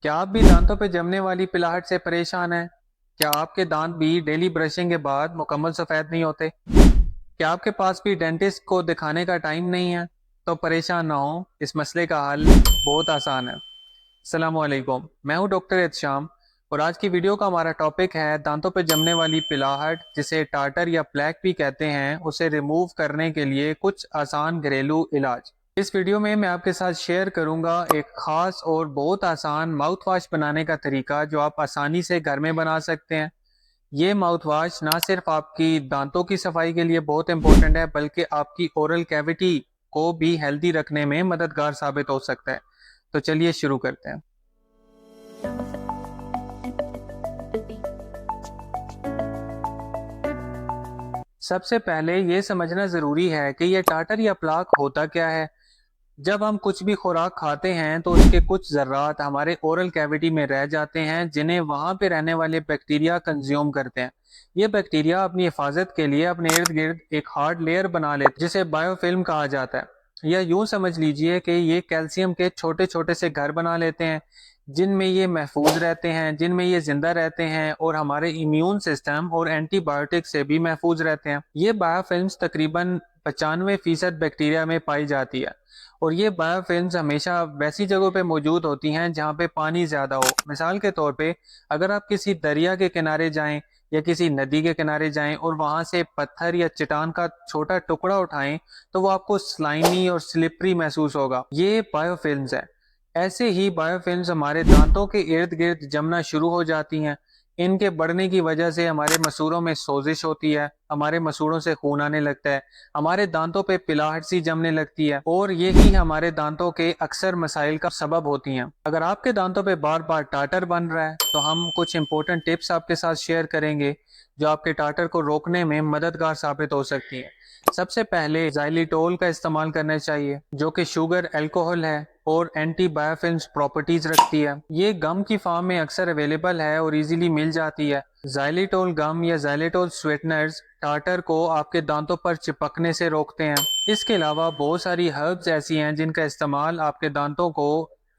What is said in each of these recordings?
क्या आप भी दांतों पे जमने वाली पिलाहट से परेशान हैं? क्या आपके दांत भी डेली ब्रशिंग के बाद मुकम्मल सफेद नहीं होते? क्या आपके पास भी डेंटिस्ट को दिखाने का टाइम नहीं है? तो परेशान ना हो, इस मसले का हल बहुत आसान है। अस्सलामुअलैकुम, मैं हूं डॉक्टर एहतशाम और आज की वीडियो का हमारा टॉपिक है दांतों पे जमने वाली पिलाहट, जिसे टार्टर या प्लेक भी कहते हैं, उसे रिमूव करने के लिए कुछ आसान घरेलू इलाज। इस वीडियो में मैं आपके साथ शेयर करूंगा एक खास और बहुत आसान माउथ वॉश बनाने का तरीका जो आप आसानी से घर में बना सकते हैं। ये माउथ वॉश ना सिर्फ आपकी दांतों की सफाई के लिए बहुत इंपॉर्टेंट है, बल्कि आपकी ओरल कैविटी को भी हेल्दी रखने में मददगार साबित हो सकता है। तो चलिए शुरू करते हैं। सबसे पहले ये समझना जरूरी है कि यह टाटर या प्लाक होता क्या है। जब हम कुछ भी खुराक खाते हैं तो उसके कुछ जर्रात हमारे ओरल कैविटी में रह जाते हैं, जिन्हें वहां पे रहने वाले बैक्टीरिया कंज्यूम करते हैं। ये बैक्टीरिया अपनी हिफाजत के लिए अपने इर्द गिर्द एक हार्ड लेयर बना लेते हैं, जिसे बायोफिल्म कहा जाता है। या यूं समझ लीजिए कि ये कैल्शियम के छोटे छोटे से घर बना लेते हैं, जिनमें ये महफूज रहते हैं, जिनमें ये जिंदा रहते हैं और हमारे इम्यून सिस्टम और एंटीबायोटिक से भी महफूज रहते हैं। ये बायोफिल्म्स तकरीबन 95% बैक्टीरिया में पाई जाती है और ये बायोफिल्म्स हमेशा वैसी जगहों पे मौजूद होती हैं जहाँ पे पानी ज़्यादा हो। मिसाल के तौर पे अगर आप किसी दरिया के किनारे जाएं या किसी नदी के किनारे जाएं और वहां से पत्थर या चट्टान का छोटा टुकड़ा उठाएं, तो वो आपको स्लाइमी और स्लिपरी महसूस होगा। ये बायोफिल्म्स है। ऐसे ही बायोफिल्म्स हमारे दांतों के इर्द गिर्द जमना शुरू हो जाती हैं। इनके बढ़ने की वजह से हमारे मसूड़ों में सोजिश होती है, हमारे मसूड़ों से खून आने लगता है, हमारे दांतों पे पिलाहट सी जमने लगती है और यही हमारे दांतों के अक्सर मसाइल का सबब होती हैं। अगर आपके दांतों पे बार बार टाटर बन रहा है तो हम कुछ इंपॉर्टेंट टिप्स आपके साथ शेयर करेंगे जो आपके टाटर को रोकने में मददगार साबित हो सकती है। सबसे पहले जाइलिटोल का इस्तेमाल करना चाहिए, जो कि शुगर अल्कोहल है और एंटी बायोफिल्म्स प्रॉपर्टीज रखती है। ये गम की फॉर्म में अक्सर अवेलेबल है और इजीली मिल जाती है। जाइलिटोल गम या जाइलिटोल स्वीटनर्स टार्टर को आपके दांतों पर चिपकने से रोकते हैं। इसके अलावा बहुत सारी हर्ब्स ऐसी हैं जिनका इस्तेमाल आपके दांतों को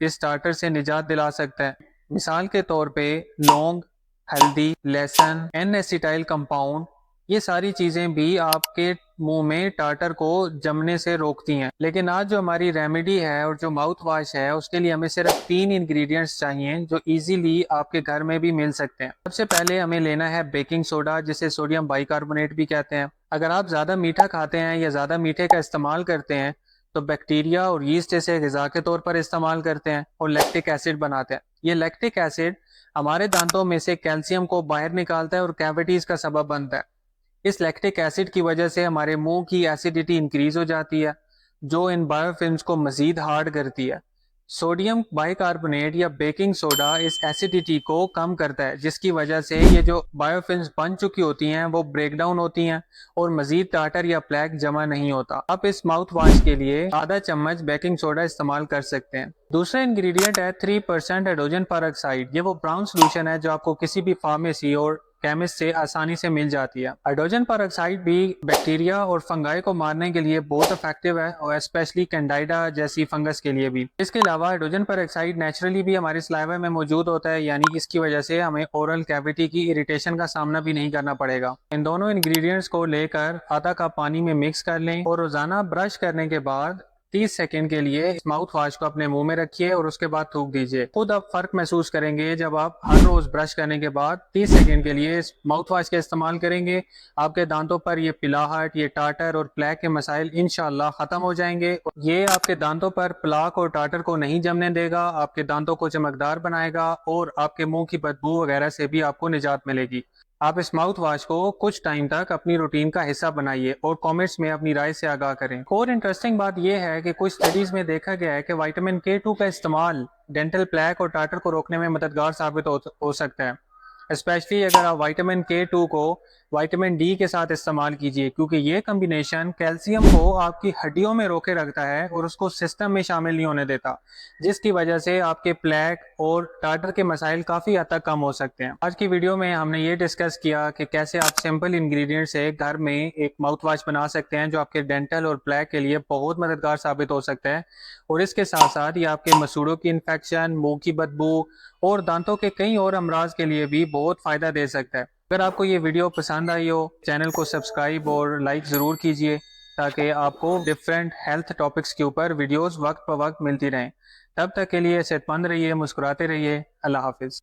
इस टार्टर से निजात दिला सकता है। मिसाल के तौर पे लौंग, हल्दी, लहसुन, एन एसिटाइल कंपाउंड, ये सारी चीजें भी आपके मुंह में टार्टर को जमने से रोकती हैं। लेकिन आज जो हमारी रेमेडी है और जो माउथ वॉश है, उसके लिए हमें सिर्फ 3 इंग्रेडिएंट्स चाहिए जो इजीली आपके घर में भी मिल सकते हैं। सबसे पहले हमें लेना है बेकिंग सोडा, जिसे सोडियम बाइकार्बोनेट भी कहते हैं। अगर आप ज्यादा मीठा खाते हैं या ज्यादा मीठे का इस्तेमाल करते हैं तो बैक्टीरिया और यीस्ट इसे ग़िज़ा के तौर पर इस्तेमाल करते हैं और लैक्टिक एसिड बनाते हैं। ये लैक्टिक एसिड हमारे दांतों में से कैल्शियम को बाहर निकालता है और कैविटीज का सबब बनता है। इस लैक्टिक एसिड की वजह से हमारे मुंह की एसिडिटी इंक्रीज हो जाती है, जो इन बायोफिल्म्स को मजीद हार्ड करती है। सोडियम बाइकार्बोनेट या बेकिंग सोडा इस एसिडिटी को कम करता है, जिसकी वजह से ये जो बायोफिल्म्स बन चुकी होती हैं वो ब्रेक डाउन होती हैं और मजीद टाटर या प्लेक जमा नहीं होता। आप इस माउथ वॉश के लिए आधा चम्मच बेकिंग सोडा इस्तेमाल कर सकते हैं। दूसरा इंग्रेडिएंट है 3% हाइड्रोजन पेरोक्साइड। ये वो ब्राउन सोल्यूशन है जो आपको किसी भी फार्मेसी और केमिस्ट से आसानी से मिल जाती है। हाइड्रोजन पेरोक्साइड भी बैक्टीरिया और फंगाई को मारने के लिए बहुत इफेक्टिव है और स्पेशली कैंडाइडा जैसी फंगस के लिए भी। इसके अलावा हाइड्रोजन पेरोक्साइड नेचुरली भी हमारे सलाइवा में मौजूद होता है, यानी इसकी वजह से हमें ओरल कैविटी की इरिटेशन का सामना भी नहीं करना पड़ेगा। इन दोनों इंग्रेडिएंट्स को लेकर आधा कप पानी में मिक्स कर लें और रोजाना ब्रश करने के बाद 30 सेकेंड के लिए इस माउथ वॉश को अपने मुंह में रखिए और उसके बाद थूक दीजिए। खुद आप फर्क महसूस करेंगे जब आप हर रोज ब्रश करने के बाद 30 सेकेंड के लिए इस माउथ वॉश का इस्तेमाल करेंगे। आपके दांतों पर ये पिलाहट, ये टाटर और प्लेक के मसाइल इंशाल्लाह खत्म हो जाएंगे। ये आपके दांतों पर प्लाक और टाटर को नहीं जमने देगा, आपके दांतों को चमकदार बनाएगा और आपके मुंह की बदबू वगैरह से भी आपको निजात मिलेगी। आप इस माउथ वॉश को कुछ टाइम तक अपनी रूटीन का हिस्सा बनाइए और कमेंट्स में अपनी राय से आगाह करें। और इंटरेस्टिंग बात यह है कि कुछ स्टडीज में देखा गया है कि विटामिन K2 का इस्तेमाल डेंटल प्लेक और टाटर को रोकने में मददगार साबित हो सकता है। स्पेशली अगर आप विटामिन K2 को विटामिन डी के साथ इस्तेमाल कीजिए, क्योंकि ये कम्बिनेशन कैल्शियम को आपकी हड्डियों में रोके रखता है और उसको सिस्टम में शामिल नहीं होने देता, जिसकी वजह से आपके प्लेक और टाटर के मसाइल काफ़ी हद तक कम हो सकते हैं। आज की वीडियो में हमने ये डिस्कस किया कि कैसे आप सिंपल इंग्रेडिएंट से घर में एक माउथ वॉश बना सकते हैं जो आपके डेंटल और प्लेक के लिए बहुत मददगार साबित हो सकता है, और इसके साथ साथ ये आपके मसूड़ों की इन्फेक्शन, मुंह की बदबू और दांतों के कई और अमराज के लिए भी बहुत फ़ायदा दे सकता है। अगर आपको ये वीडियो पसंद आई हो, चैनल को सब्सक्राइब और लाइक ज़रूर कीजिए ताकि आपको डिफरेंट हेल्थ टॉपिक्स के ऊपर वीडियोस वक्त पर वक्त मिलती रहें। तब तक के लिए सेहतमंद रहिए, मुस्कुराते रहिए। अल्लाह हाफिज़।